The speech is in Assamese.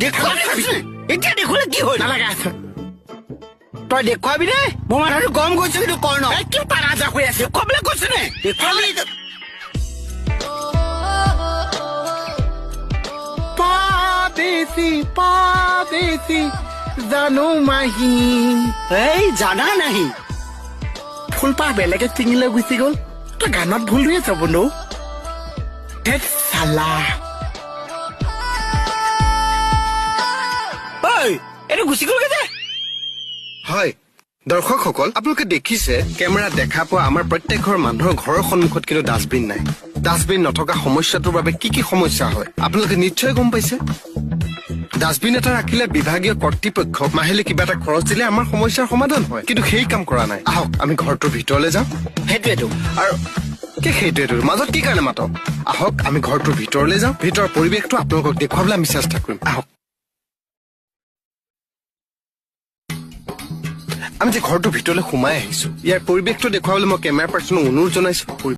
এতিয়া দেখুৱালে কি হ'ল? নালাগে আছে তই দেখুৱাবি নে? মোৰ মাথাটো গৰম কৰিছে কিন্তু কৰ্ণ কি পাৰাজা হৈ আছে দেখুৱাবলৈ কৈছে নে? দেখুৱাবি পাবেছি জানো মাহী এই জানা নাহি ফুলপাহ বেলেগে চিঙি লৈ গুচি গ'ল তই গানত ভুল হৈ যাব ন চালা ঐ এইটো গুচি গ'লগে যে হয় দৰ্শকসকল আপোনালোকে দেখিছে কেমেৰাত দেখা পোৱা আমাৰ প্ৰত্যেক ঘৰ মানুহৰ ঘৰৰ সন্মুখত কিন্তু ডাষ্টবিন নাই ডাষ্টবিন নথকা সমস্যাটোৰ বাবে কি কি সমস্যা হয় আপোনালোকে নিশ্চয় গম পাইছে ডাষ্টবিন এটা ৰাখিলে বিভাগীয় কৰ্তৃপক্ষক মাহিলী কিবা এটা খৰচ দিলে আমাৰ সমস্যাৰ সমাধান হয় কিন্তু সেই কাম কৰা নাই আহক আমি ঘৰটোৰ ভিতৰলৈ যাওঁ সেইটোৱেতো আৰু সেইটোৱেতো মাজত কি কাৰণে মাতক আহক আমি ঘৰটোৰ ভিতৰলৈ যাওঁ ভিতৰৰ পৰিৱেশটো আপোনালোকক দেখুৱাবলৈ আমি চেষ্টা কৰিম আহক আমি যে ঘৰটোৰ ভিতৰলৈ সোমাই আহিছো ইয়াৰ পৰিৱেশটো দেখুৱাবলৈ মই কেমেৰা পাৰ্চনক অনুৰোধ জনাইছো